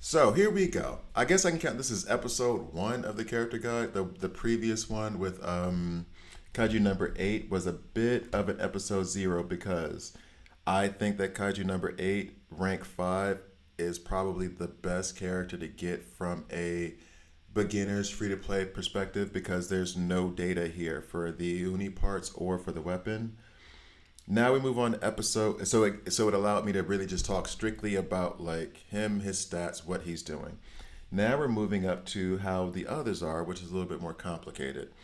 So here we go. I guess I can count this as episode one of the character guide. The previous one with Kaiju number 8 was a bit of an episode zero because I think that Kaiju number 8, rank 5, is probably the best character to get from a beginner's free to play perspective because there's no data here for the uni parts or for the weapon. Now we move on to episode. So it allowed me to really just talk strictly about like him, his stats, what he's doing. Now we're moving up to how the others are, which is a little bit more complicated.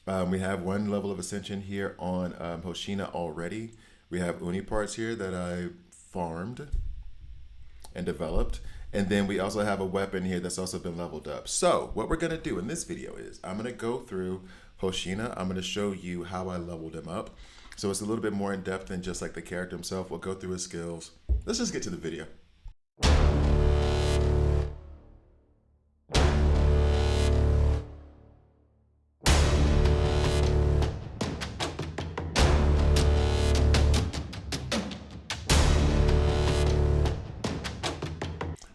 We have one level of ascension here on Hoshina already. We have uni parts here that I farmed and developed. And then we also have a weapon here that's also been leveled up. So what we're gonna do in this video is I'm gonna go through Hoshina. I'm gonna show you how I leveled him up. So it's a little bit more in depth than just like the character himself. We'll go through his skills. Let's just get to the video.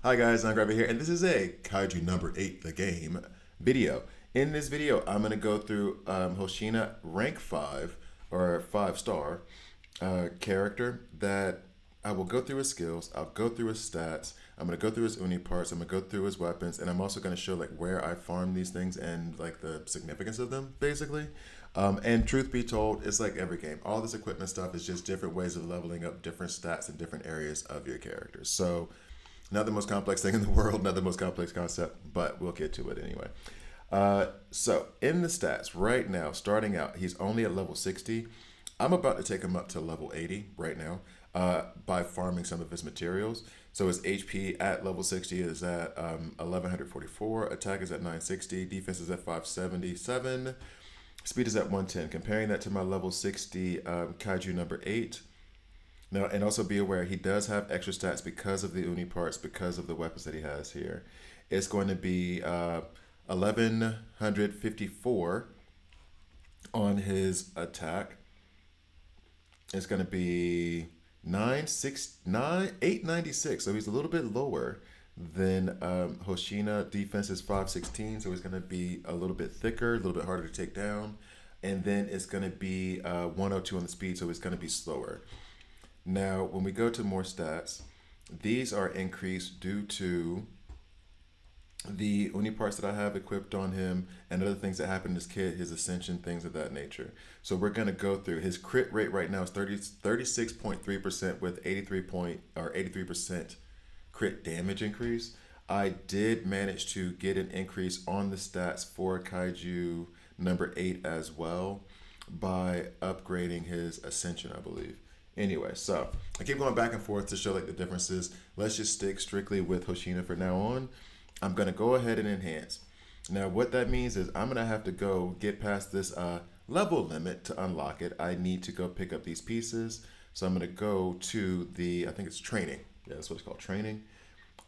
Hi guys, I'm Grabber here, and this is a Kaiju number 8, the game video. In this video, I'm going to go through Hoshina rank 5, or 5-star character that I will go through his skills, I'll go through his stats, I'm going to go through his uni parts, I'm going to go through his weapons, and I'm also going to show like where I farm these things and like the significance of them, basically. And truth be told, it's like every game. All this equipment stuff is just different ways of leveling up different stats in different areas of your characters. So not the most complex thing in the world, not the most complex concept, but we'll get to it anyway. So in the stats right now, starting out, he's only at level 60. I'm about to take him up to level 80 right now by farming some of his materials. So his HP at level 60 is at 1144, attack is at 960, defense is at 577, speed is at 110. Comparing that to my level 60 Kaiju number 8. Now, and also be aware, he does have extra stats because of the uni parts, because of the weapons that he has here. It's going to be 1154 on his attack. It's going to be 896. So he's a little bit lower than Hoshina. Defense is 516, so he's going to be a little bit thicker, a little bit harder to take down. And then it's going to be 102 on the speed, so it's going to be slower. Now, when we go to more stats, these are increased due to the uni parts that I have equipped on him and other things that happen to this kid, his ascension, things of that nature. So we're going to go through his crit rate right now is 36.3% with 83% crit damage increase. I did manage to get an increase on the stats for Kaiju number 8 as well by upgrading his ascension, I believe. Anyway, so I keep going back and forth to show like the differences. Let's just stick strictly with Hoshina for now on. I'm going to go ahead and enhance. Now, what that means is I'm going to have to go get past this level limit to unlock it. I need to go pick up these pieces. So I'm going to go to the, I think it's training. Yeah, that's what it's called, training.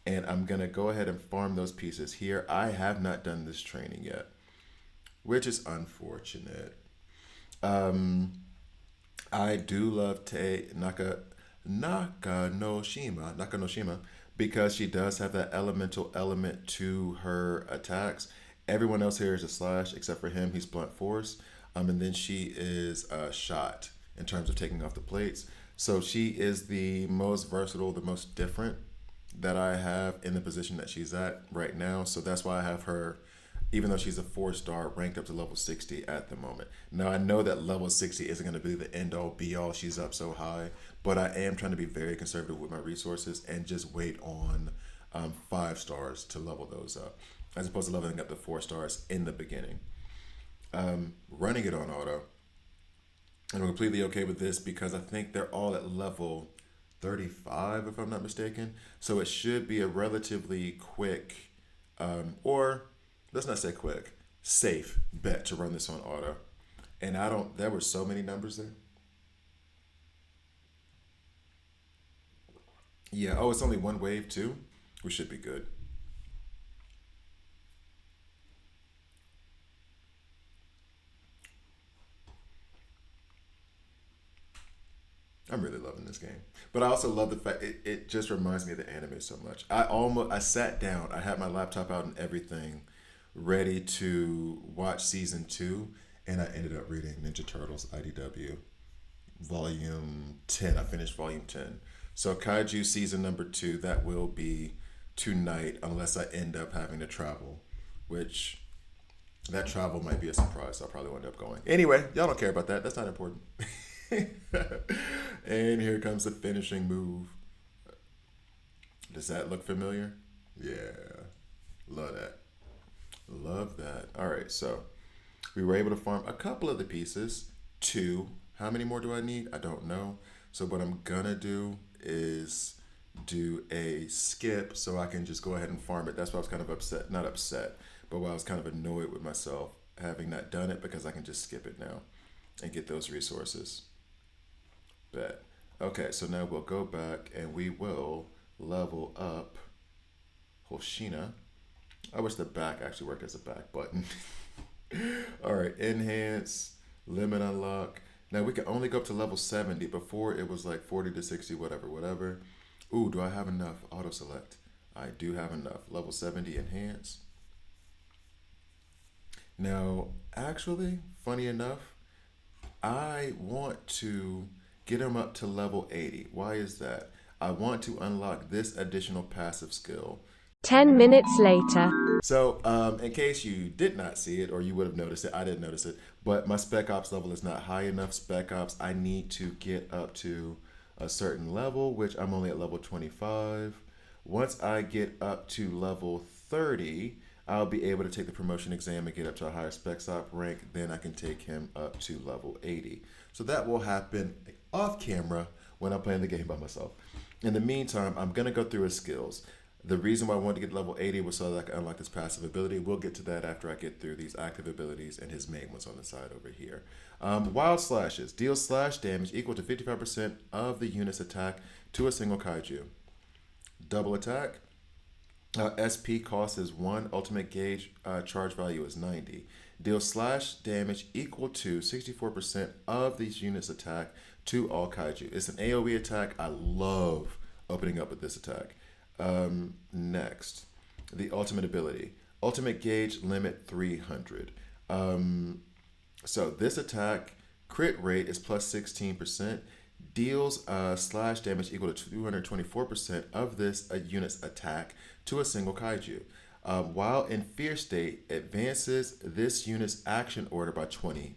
And I'm going to go ahead and farm those pieces here. I have not done this training yet, which is unfortunate. I do love Nakanoshima because she does have that elemental element to her attacks. Everyone else here is a slash except for him. He's blunt force. And then she is shot in terms of taking off the plates. So she is the most versatile, the most different that I have in the position that she's at right now. So that's why I have her, even though she's a 4-star, ranked up to level 60 at the moment. Now, I know that level 60 isn't going to be the end-all, be-all. She's up so high. But I am trying to be very conservative with my resources and just wait on 5 stars to level those up, as opposed to leveling up to 4 stars in the beginning. Running it on auto. And I'm completely okay with this because I think they're all at level 35, if I'm not mistaken. So it should be a relatively quick, or let's not say quick, safe bet to run this on auto. And there were so many numbers there. Yeah, oh, it's only one wave too? We should be good. I'm really loving this game. But I also love the fact it just reminds me of the anime so much. I sat down, I had my laptop out and everything, ready to watch season two, and I ended up reading Ninja Turtles IDW volume 10. I finished volume 10. So Kaiju season number two, that will be tonight unless I end up having to travel, which that travel might be a surprise. So I probably won't end up going. Anyway, y'all don't care about that. That's not important. And here comes the finishing move. Does that look familiar? Yeah. Love that. Love that. All right, so we were able to farm a couple of the pieces. Two. How many more do I need? I don't know. So what I'm gonna do is do a skip so I can just go ahead and farm it. That's why I was kind of upset. Not upset, but why I was kind of annoyed with myself having not done it, because I can just skip it now and get those resources. Bet. Okay, so now we'll go back and we will level up Hoshina. I wish the back actually worked as a back button. All right, enhance, limit unlock. Now we can only go up to level 70. Before it was like 40 to 60, whatever, whatever. Ooh, do I have enough? Auto select. I do have enough. Level 70 enhance. Now, actually, funny enough, I want to get him up to level 80. Why is that? I want to unlock this additional passive skill. 10 minutes later. So, in case you did not see it or you would have noticed it, I didn't notice it, but my Spec Ops level is not high enough. Spec Ops, I need to get up to a certain level, which I'm only at level 25. Once I get up to level 30, I'll be able to take the promotion exam and get up to a higher Spec Op rank. Then I can take him up to level 80. So that will happen off camera when I'm playing the game by myself. In the meantime, I'm going to go through his skills. The reason why I wanted to get level 80 was so that I could unlock this passive ability. We'll get to that after I get through these active abilities and his main ones on the side over here. Wild Slashes. Deal slash damage equal to 55% of the unit's attack to a single kaiju. Double attack. SP cost is 1. Ultimate gauge charge value is 90. Deal slash damage equal to 64% of these units' attack to all kaiju. It's an AoE attack. I love opening up with this attack. Next, the ultimate ability. Ultimate gauge limit 300. So this attack crit rate is plus 16%. Deals slash damage equal to 224% of this unit's attack to a single kaiju. While in fear state, advances this unit's action order by 20%.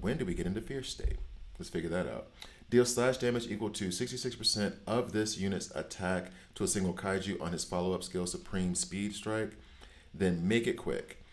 When do we get into fear state? Let's figure that out. Deal slash damage equal to 66% of this unit's attack to a single kaiju on his follow-up skill, Supreme Speed Strike. Then make it quick.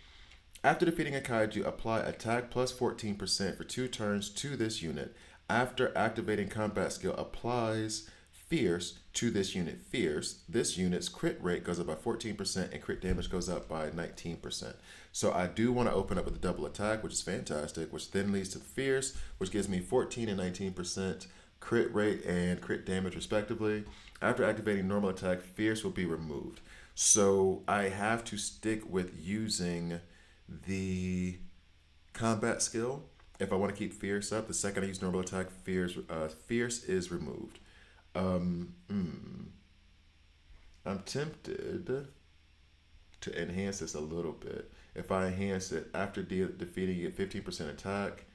After defeating a kaiju, apply attack plus 14% for 2 turns to this unit. After activating combat skill, applies Fierce to this unit. Fierce, this unit's crit rate goes up by 14% and crit damage goes up by 19%. So I do want to open up with a double attack, which is fantastic, which then leads to Fierce, which gives me 14 and 19% crit rate and crit damage respectively. After activating normal attack, Fierce will be removed. So I have to stick with using the combat skill. If I want to keep Fierce up, the second I use normal attack, Fierce is removed. I'm tempted to enhance this a little bit. If I enhance it after defeating it, 15% attack,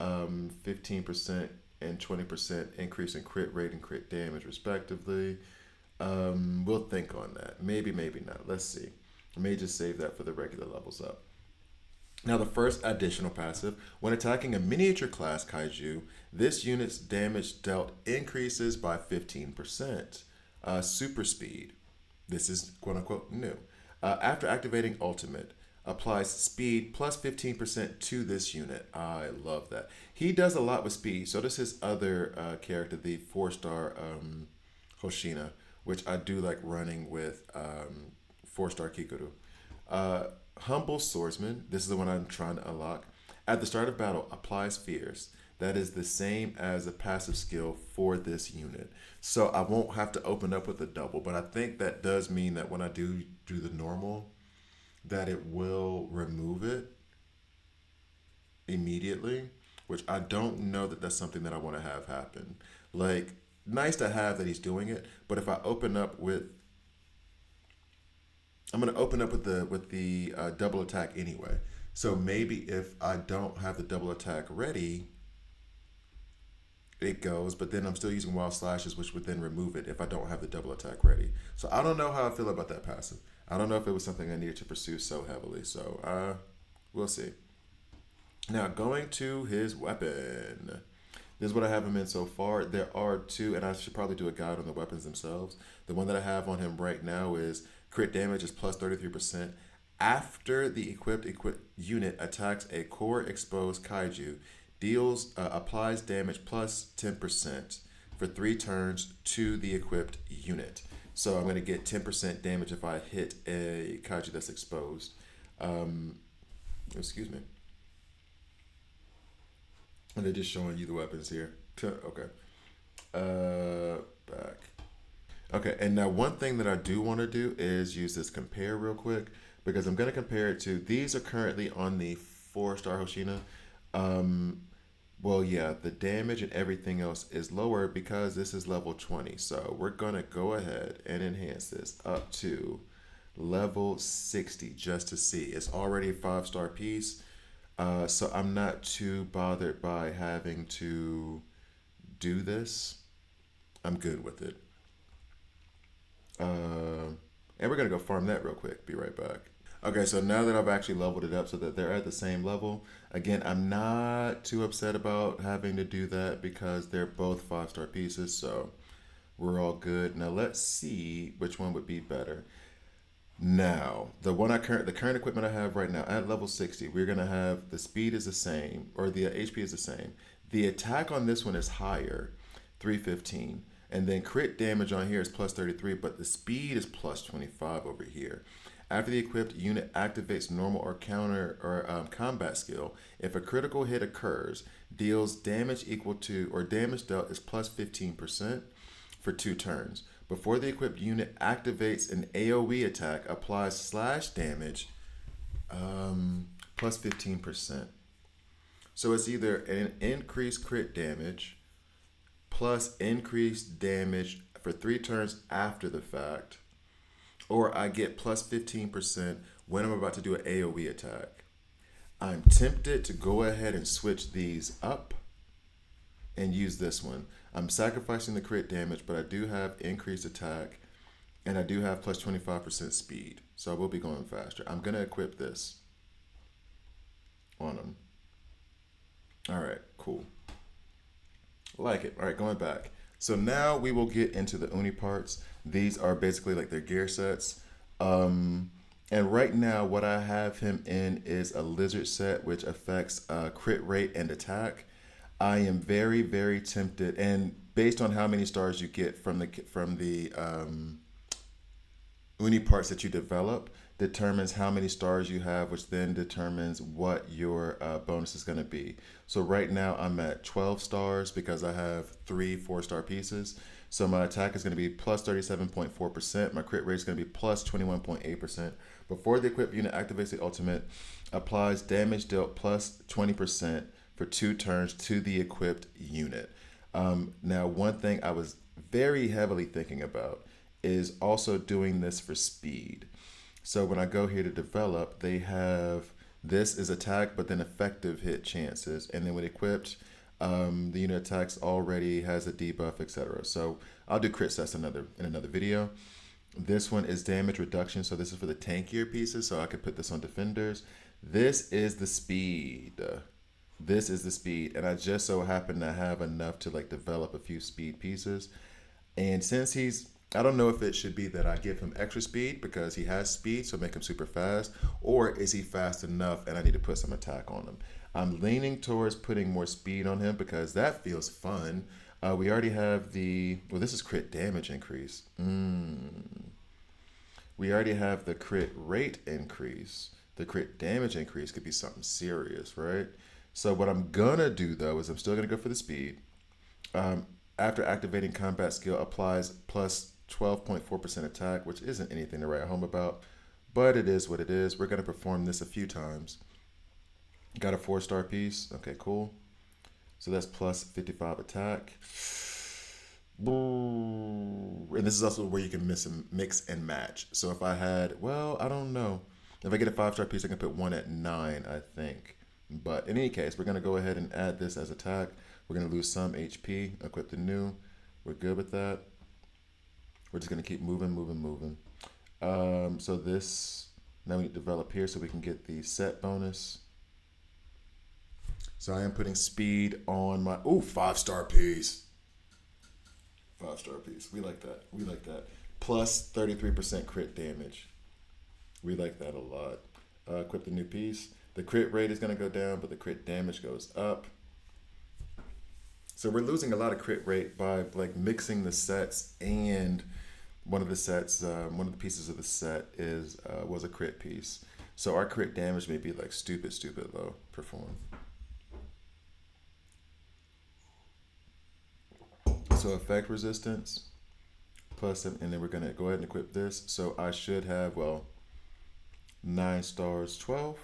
15% and 20% increase in crit rate and crit damage respectively. We'll think on that. Maybe, maybe not. Let's see. I may just save that for the regular levels up. Now, the first additional passive, when attacking a miniature class kaiju, this unit's damage dealt increases by 15%. Super speed. This is quote unquote new. After activating ultimate, applies speed plus 15% to this unit. I love that. He does a lot with speed. So does his other character, the 4-star Hoshina, which I do like running with 4-star Kikuru. Humble Swordsman, this is the one I'm trying to unlock. At the start of battle, applies Fierce. That is the same as a passive skill for this unit. So I won't have to open up with a double, but I think that does mean that when I do the normal, that it will remove it immediately, which I don't know that that's something that I want to have happen. Like, nice to have that he's doing it, but if I open up with, I'm gonna open up with the double attack anyway. So maybe if I don't have the double attack ready, it goes, but then I'm still using wild slashes, which would then remove it if I don't have the double attack ready. So I don't know how I feel about that passive. I don't know if it was something I needed to pursue so heavily. So we'll see. Now going to his weapon. This is what I have him in so far. There are two, and I should probably do a guide on the weapons themselves. The one that I have on him right now is crit damage is plus 33%. After the equipped unit attacks a core exposed kaiju, deals applies damage plus 10% for 3 turns to the equipped unit. So I'm going to get 10% damage if I hit a kaiju that's exposed. Excuse me. And they're just showing you the weapons here. Okay. Back. Okay, and now one thing that I do want to do is use this compare real quick because I'm going to compare it to, these are currently on the 4-star Hoshina. Well, yeah, the damage and everything else is lower because this is level 20. So we're going to go ahead and enhance this up to level 60 just to see. It's already a 5-star piece. So I'm not too bothered by having to do this. I'm good with it. And we're going to go farm that real quick. Be right back. Okay, so now that I've actually leveled it up so that they're at the same level, again, I'm not too upset about having to do that because they're both 5-star pieces, so we're all good. Now let's see which one would be better. Now, the current equipment I have right now at level 60, we're gonna have the speed is the same, or the HP is the same. The attack on this one is higher, 315, and then crit damage on here is plus 33, but the speed is plus 25 over here. After the equipped unit activates normal or counter or combat skill, if a critical hit occurs, deals damage equal to, or damage dealt is plus 15% for 2 turns. Before the equipped unit activates an AoE attack, applies slash damage plus 15%. So it's either an increased crit damage plus increased damage for 3 turns after the fact, or I get plus 15% when I'm about to do an AoE attack. I'm tempted to go ahead and switch these up and use this one. I'm sacrificing the crit damage, but I do have increased attack and I do have plus 25% speed. So I will be going faster. I'm going to equip this on them. All right, cool. Like it. All right, going back. So now we will get into the Uniparts. These are basically like their gear sets. And right now what I have him in is a lizard set, which affects crit rate and attack. I am very, very tempted, and based on how many stars you get from the Uni parts that you develop, determines how many stars you have, which then determines what your bonus is going to be. So right now I'm at 12 stars because I have 3 4-star pieces. So my attack is going to be plus 37.4%. My crit rate is going to be plus 21.8%. Before the equipped unit activates the ultimate, applies damage dealt plus 20% for 2 turns to the equipped unit. Now, one thing I was very heavily thinking about is also doing this for speed. So when I go here to develop, they have, this is attack, but then effective hit chances. And then when equipped, the unit attacks already has a debuff, etc. So I'll do crit sets in another video. This one is damage reduction. So this is for the tankier pieces. So I could put this on defenders. This is the speed. This is the speed, and I just so happen to have enough to like develop a few speed pieces. And since I don't know if it should be that I give him extra speed because he has speed, so make him super fast, or is he fast enough and I need to put some attack on him. I'm leaning towards putting more speed on him because that feels fun. We already have this is crit damage increase. We already have the crit rate increase. The crit damage increase could be something serious, right? So what I'm gonna do though is I'm still gonna go for the speed. After activating combat skill, applies plus 12.4% attack, which isn't anything to write home about, but it is what it is. We're gonna perform this a few times. Got a 4-star piece. Okay, cool. So that's plus 55 attack. And this is also where you can mix and match. So if I had, well, I don't know. If I get a 5-star piece, I can put one at 9, I think. But in any case, we're going to go ahead and add this as attack. We're going to lose some HP, equip the new. We're good with that. We're just going to keep moving, moving, moving. So this, now we need to develop here so we can get the set bonus. So I am putting speed on my, 5-star piece. 5-star piece. We like that. We like that. Plus 33% crit damage. We like that a lot. Equip the new piece. The crit rate is going to go down, but the crit damage goes up. So we're losing a lot of crit rate by like mixing the sets, and one of the sets, one of the pieces of the set was a crit piece. So our crit damage may be like stupid low. Perform. So effect resistance plus, and then we're going to go ahead and equip this. So I should have, 9 stars, 12.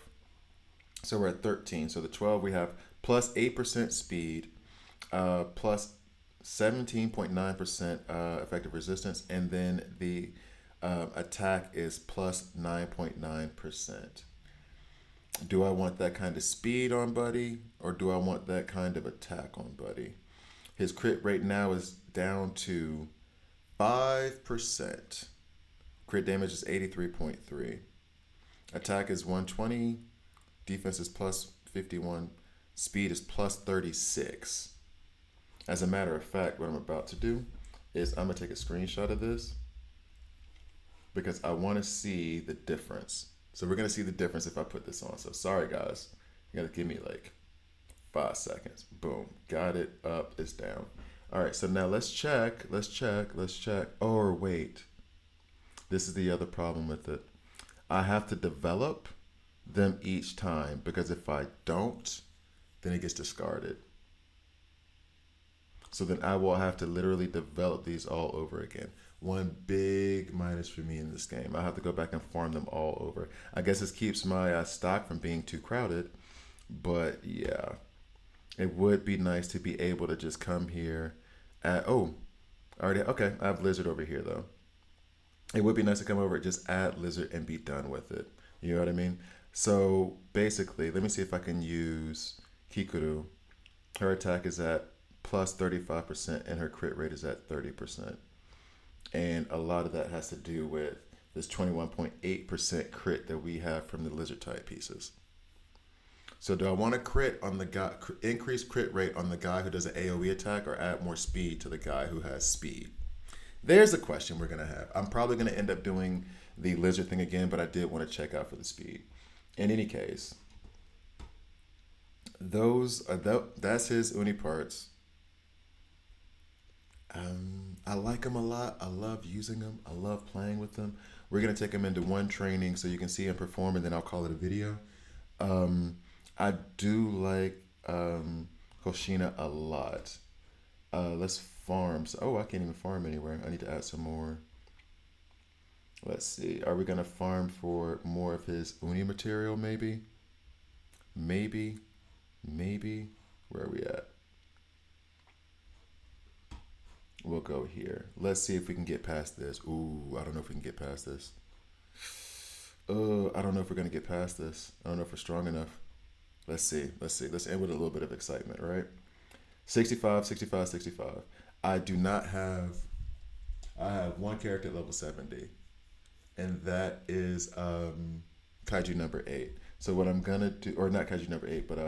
So we're at 13. So the 12 we have plus 8% speed, plus 17.9% effective resistance, and then the attack is plus 9.9%. Do I want that kind of speed on Buddy, or do I want that kind of attack on Buddy? His crit rate now is down to 5%. Crit damage is 83.3. Attack is 120. Defense is plus 51. Speed is plus 36. As a matter of fact, what I'm about to do is I'm going to take a screenshot of this because I want to see the difference. So we're going to see the difference if I put this on. So sorry, guys. You got to give me like 5 seconds. Boom. Got it. Up. It's down. All right. So now let's check. Let's check. Oh, wait. This is the other problem with it. I have to develop them each time, because if I don't, then it gets discarded. So then I will have to literally develop these all over again. One big minus for me in this game. I have to go back and farm them all over. I guess this keeps my stock from being too crowded. But yeah, it would be nice to be able to just come here. Okay, I have Lizard over here though. It would be nice to come over, just add Lizard and be done with it. You know what I mean? So basically, let me see if I can use Kikuru. Her attack is at plus 35% and her crit rate is at 30%. And a lot of that has to do with this 21.8% crit that we have from the Lizard type pieces. So do I want to crit on the guy, increase crit rate on the guy who does an AoE attack, or add more speed to the guy who has speed? There's a question we're going to have. I'm probably going to end up doing the Lizard thing again, but I did want to check out for the speed. In any case, that's his Uniparts. I like them a lot. I love using them. I love playing with them. We're going to take them into one training so you can see him perform, and then I'll call it a video. I do like Hoshina a lot. Let's farm. I can't even farm anywhere. I need to add some more. Let's see. Are we going to farm for more of his Uni material, maybe? Maybe. Where are we at? We'll go here. Let's see if we can get past this. Ooh, I don't know if we can get past this. I don't know if we're going to get past this. I don't know if we're strong enough. Let's see. Let's end with a little bit of excitement, right? 65. I have one character at level 70. And that is Kaiju number 8. So what I'm going to do, or not Kaiju number 8, but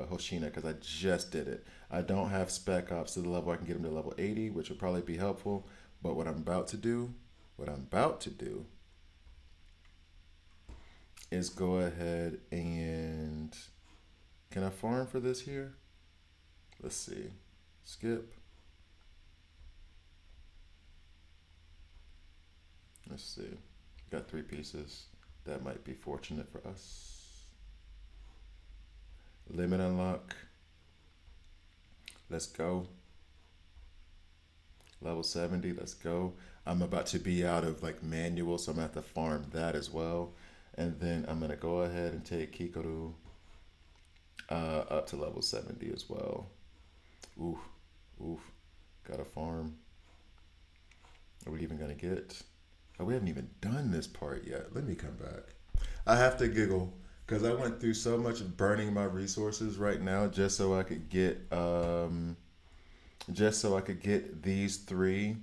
Hoshina, because I just did it. I don't have spec ops to the level I can get him to level 80, which would probably be helpful. But what I'm about to do is go ahead and, can I farm for this here? Let's see. Skip. Let's see. Got 3 pieces. That might be fortunate for us. Limit unlock. Let's go. Level 70. Let's go. I'm about to be out of like manual, so I'm going to have to farm that as well. And then I'm going to go ahead and take Kikoru up to level 70 as well. Oof. Gotta farm. Are we even gonna get? Oh, we haven't even done this part yet. Let me come back. I have to giggle because I went through so much of burning my resources right now just so I could get these three,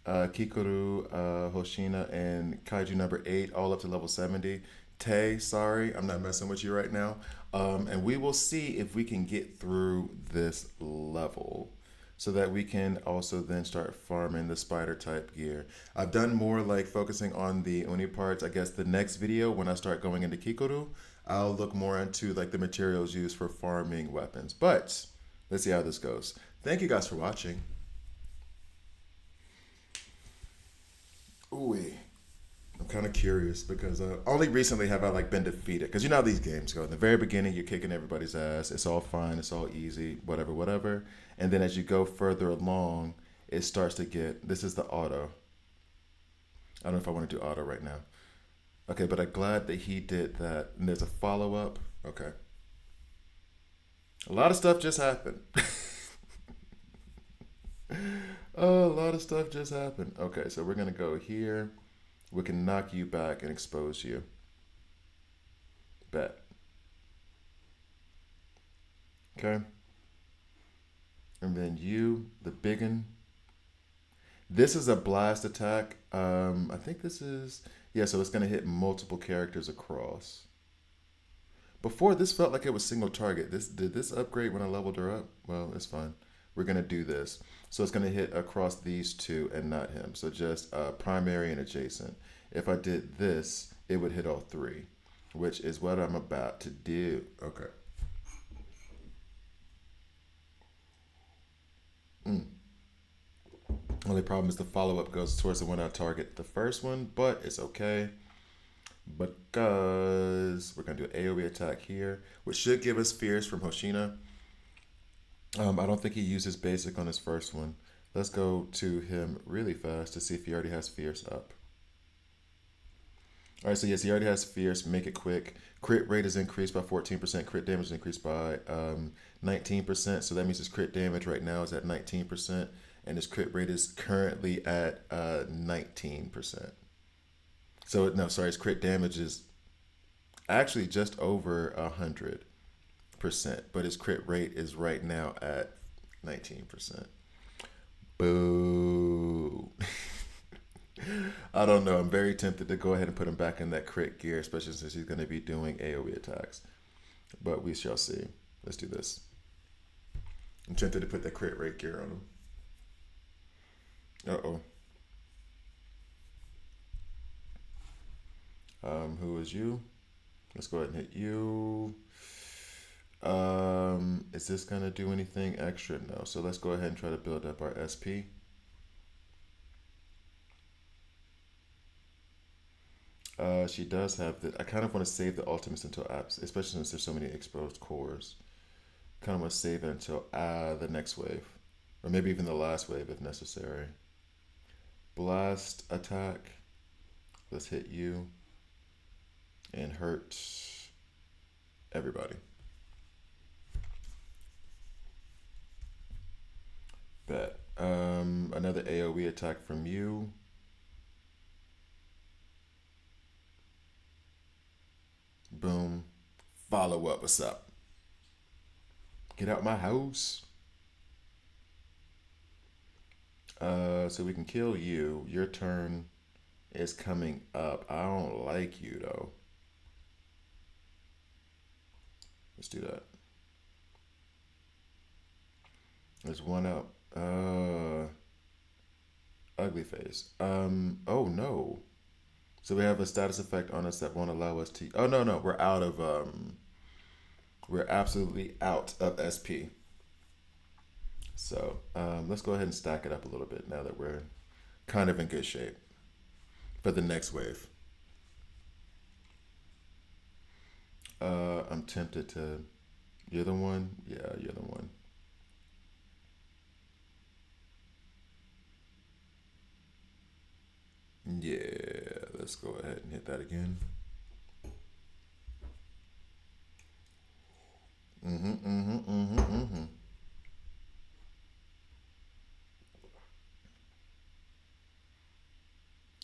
Kikoru, Hoshina, and Kaiju number 8 all up to level 70. Tay, sorry, I'm not messing with you right now. And we will see if we can get through this level so that we can also then start farming the spider type gear. I've done more like focusing on the Uniparts. I guess the next video when I start going into Kikoru, I'll look more into like the materials used for farming weapons. But let's see how this goes. Thank you guys for watching. Ooh, I'm kind of curious because only recently have I like been defeated. Because you know how these games go. In the very beginning, you're kicking everybody's ass. It's all fine. It's all easy. Whatever, whatever. And then as you go further along, it starts to get. This is the auto. I don't know if I want to do auto right now. Okay, but I'm glad that he did that. And there's a follow up. Okay. A lot of stuff just happened. Oh, a lot of stuff just happened. Okay, so we're gonna go here. We can knock you back and expose you. Bet. Okay. And then you, the biggin. This is a blast attack. I think this is yeah. So it's gonna hit multiple characters across. Before this felt like it was single target. This did this upgrade when I leveled her up? Well, it's fine. We're gonna do this. So it's gonna hit across these two and not him. So just primary and adjacent. If I did this, it would hit all three, which is what I'm about to do. Okay. Only problem is the follow up goes towards the one I target the first one, but it's okay because we're gonna do an AoE attack here, which should give us Fierce from Hoshina. I don't think he uses basic on his first one. Let's go to him really fast to see if he already has Fierce up. All right, so yes, he already has Fierce. Make it quick. Crit rate is increased by 14%. Crit damage is increased by 19%. So that means his crit damage right now is at 19%. And his crit rate is currently at 19%. So, no, sorry, his crit damage is actually just over 100%. But his crit rate is right now at 19%. Boo. I don't know. I'm very tempted to go ahead and put him back in that crit gear, especially since he's going to be doing AoE attacks. But we shall see. Let's do this. I'm tempted to put that crit rate gear on him. Uh-oh. Who is you? Let's go ahead and hit you. Is this going to do anything extra? No. So let's go ahead and try to build up our SP. She does have the. I kind of want to save the ultimates until apps, especially since there's so many exposed cores. Kind of want to save it until the next wave, or maybe even the last wave if necessary. Blast attack. Let's hit you and hurt everybody. Bet. Another AoE attack from you. Boom. Follow up. What's up? Get out my house. So we can kill you. Your turn is coming up. I don't like you though. Let's do that. There's one out. Ugly face. Oh no. So we have a status effect on us that won't allow us to. Oh no, we're out of. We're absolutely out of SP. So let's go ahead and stack it up a little bit now that we're kind of in good shape for the next wave. I'm tempted to. You're the one? Yeah, you're the one. Yeah, let's go ahead and hit that again. Mm-hmm.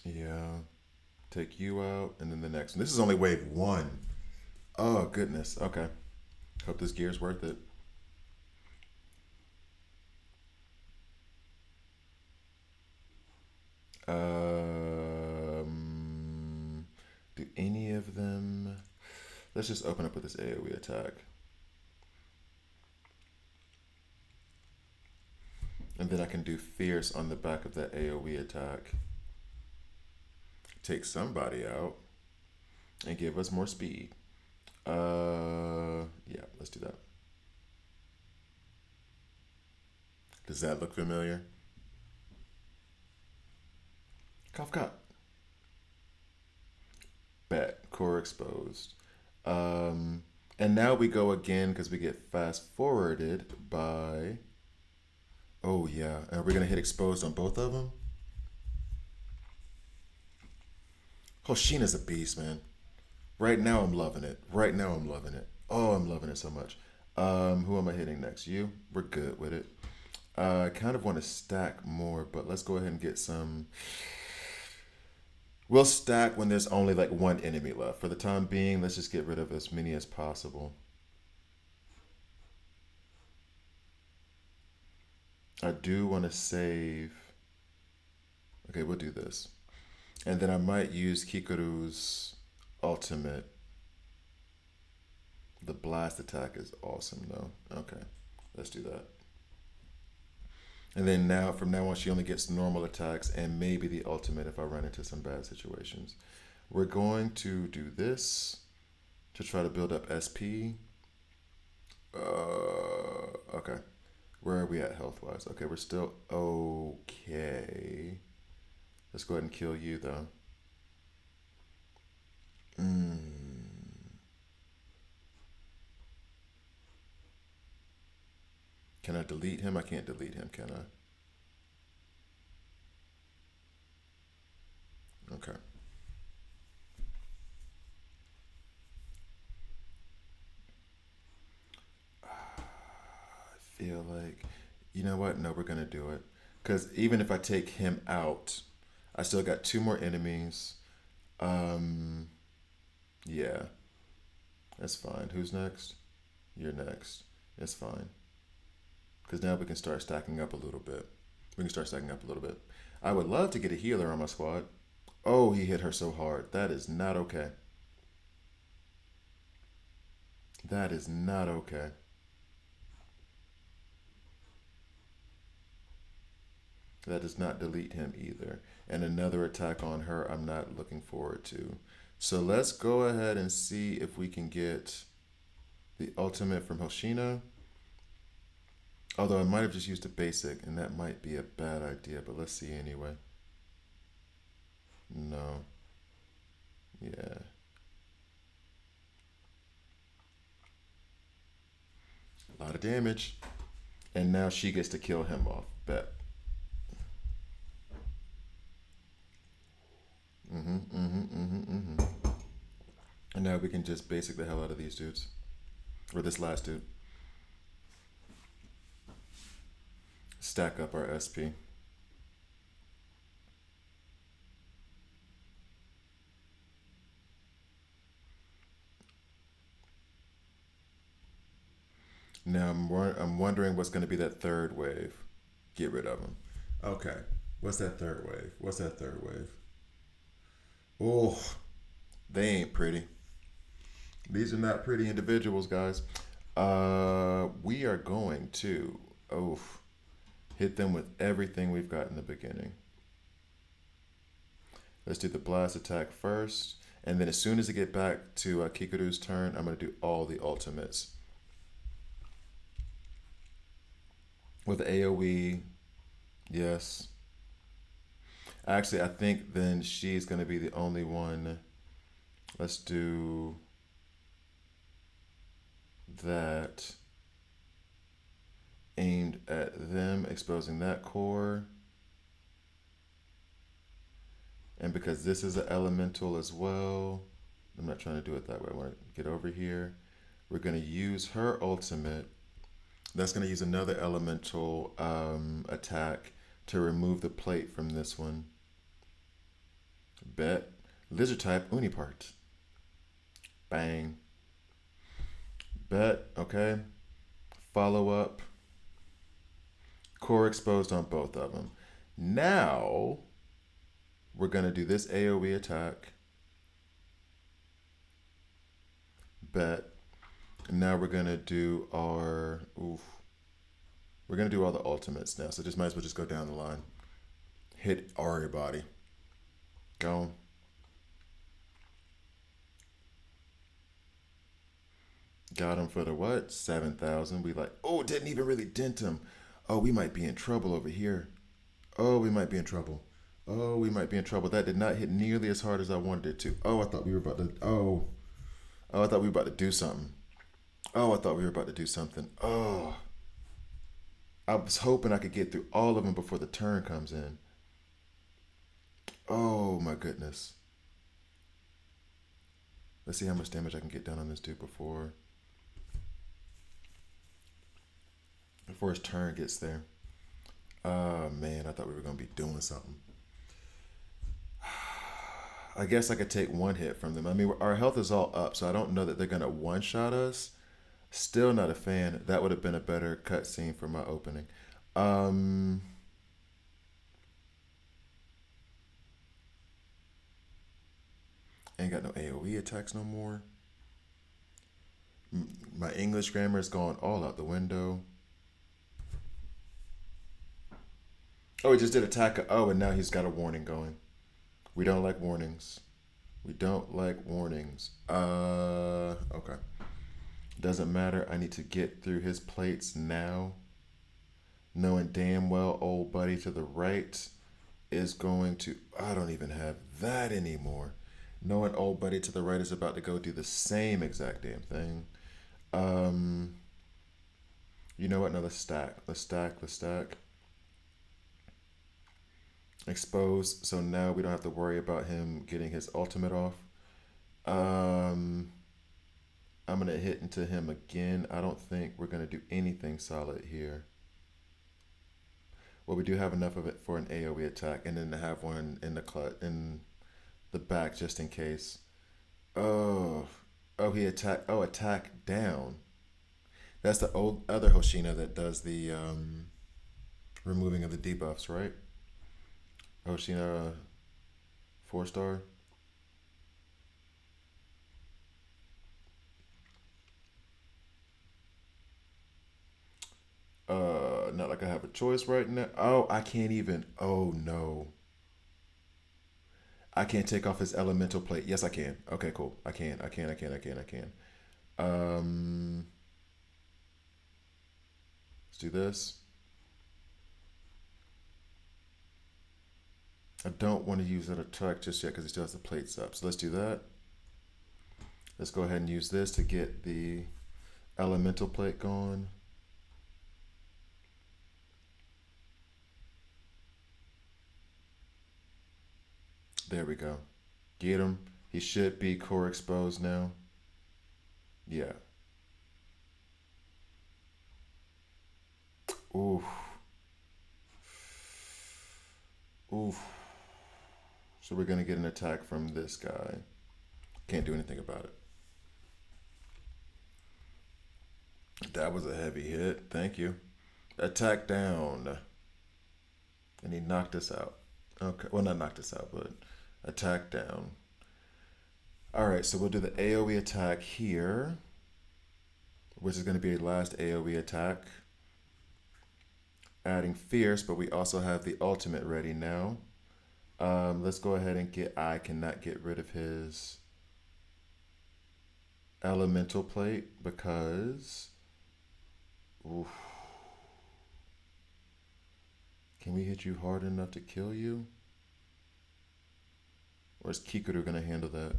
Yeah. Take you out, and then the next one. This is only wave one. Oh, goodness. Okay. Hope this gear's worth it. Do any of them. Let's just open up with this AoE attack. And then I can do Fierce on the back of that AoE attack. Take somebody out and give us more speed. Yeah, let's do that. Does that look familiar? Cough, cough. Bet. Core exposed. And now we go again because we get fast forwarded by. Oh, yeah. And we're going to hit exposed on both of them? Hoshina's a beast, man. Right now, I'm loving it. Right now, I'm loving it. Oh, I'm loving it so much. Who am I hitting next? You? We're good with it. I kind of want to stack more, but let's go ahead and get some. We'll stack when there's only like one enemy left. For the time being, let's just get rid of as many as possible. I do want to save. Okay, we'll do this. And then I might use Kikuru's ultimate. The blast attack is awesome though. Okay, let's do that. And then now, from now on, she only gets normal attacks and maybe the ultimate if I run into some bad situations. We're going to do this to try to build up SP. Okay. Where are we at health wise? Okay, we're still okay. Let's go ahead and kill you though. Can I delete him? I can't delete him, can I? Okay. I feel like, you know what? No, we're gonna do it. Because even if I take him out, I still got two more enemies. Um, yeah, that's fine. Who's next? You're next. It's fine. Because now we can start stacking up a little bit. We can start stacking up a little bit. I would love to get a healer on my squad. Oh, he hit her so hard. That is not okay. That is not okay. That does not delete him either. And another attack on her, I'm not looking forward to. So let's go ahead and see if we can get the ultimate from Hoshina. Although I might have just used a basic, and that might be a bad idea, but let's see anyway. No. Yeah. A lot of damage. And now she gets to kill him off. Bet. And now we can just basic the hell out of these dudes. Or this last dude. Stack up our SP. Now I'm wondering what's going to be that third wave. Get rid of them. Okay. What's that third wave? What's that third wave? Oh, they ain't pretty. These are not pretty individuals, guys. We are going to hit them with everything we've got in the beginning. Let's do the blast attack first, and then as soon as I get back to Kikuru's turn, I'm gonna do all the ultimates with AOE. Yes. Actually, I think then she's gonna be the only one. Let's do that aimed at them, exposing that core. And because this is an elemental as well, I'm not trying to do it that way. I want to get over here. We're going to use her ultimate. That's going to use another elemental attack to remove the plate from this one. Bet. Lizard type Unipart. Bang. Bet. Okay. Follow up. Core exposed on both of them. Now we're gonna do this AoE attack. Bet. And now we're gonna do our We're gonna do all the ultimates now, so just might as well just go down the line. Hit everybody. Go. Got him for the what? 7,000. We like, oh, didn't even really dent him. Oh, we might be in trouble over here. Oh, we might be in trouble. Oh, we might be in trouble. That did not hit nearly as hard as I wanted it to. Oh, I thought we were about to. Oh, I thought we were about to do something. Oh, I thought we were about to do something. Oh, I was hoping I could get through all of them before the turn comes in. Oh my goodness. Let's see how much damage I can get done on this dude before his turn gets there. Oh man, I thought we were gonna be doing something. I guess I could take one hit from them. I mean, our health is all up, so I don't know that they're gonna one-shot us. Still not a fan. That would have been a better cutscene for my opening. Ain't got no AoE attacks no more. My English grammar is gone all out the window. Oh, he just did attack. Oh, and now he's got a warning going. We don't like warnings. We don't like warnings. Okay. Doesn't matter. I need to get through his plates now. Knowing damn well old buddy to the right is going to. I don't even have that anymore. Knowing old buddy to the right is about to go do the same exact damn thing. You know what? No, let's stack. Let's stack. Let's stack. Expose. So now we don't have to worry about him getting his ultimate off. I'm gonna hit into him again. I don't think we're gonna do anything solid here. Well, we do have enough of it for an AoE attack, and then to have one in the back just in case. Oh, he attack. Oh, attack down. That's the old other Hoshina that does the removing of the debuffs, right? Hoshina 4-star. Not like I have a choice right now. Oh, I can't even. Oh no. I can't take off his elemental plate. Yes, I can. Okay, cool. I can. Let's do this. I don't want to use that attack just yet because he still has the plates up. So let's do that. Let's go ahead and use this to get the elemental plate going. There we go. Get him. He should be core exposed now. Yeah. Oof. Oof. So we're going to get an attack from this guy. Can't do anything about it. That was a heavy hit. Thank you. Attack down. And he knocked us out. Okay. Well, not knocked us out, but attack down. All right, so we'll do the AoE attack here, which is going to be the last AoE attack. Adding fierce, but we also have the ultimate ready now. Let's go ahead and get. I cannot get rid of his elemental plate because. Oof. Can we hit you hard enough to kill you? Or is Kikuru gonna handle that?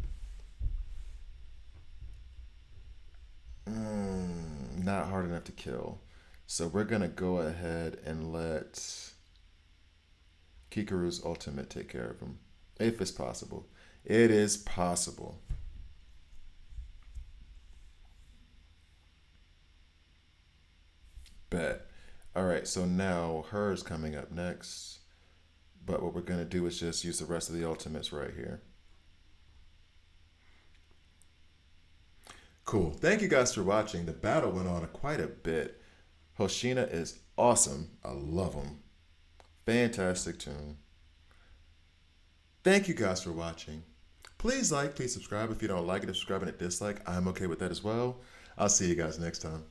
Not hard enough to kill. So we're gonna go ahead and let Kikuru's ultimate take care of him. If it's possible. It is possible. Bet. Alright, so now hers coming up next. But what we're going to do is just use the rest of the ultimates right here. Cool. Thank you guys for watching. The battle went on quite a bit. Hoshina is awesome. I love him. Fantastic tune. Thank you guys for watching. Please like, please subscribe. If you don't like it, subscribe and a dislike, I'm okay with that as well. I'll see you guys next time.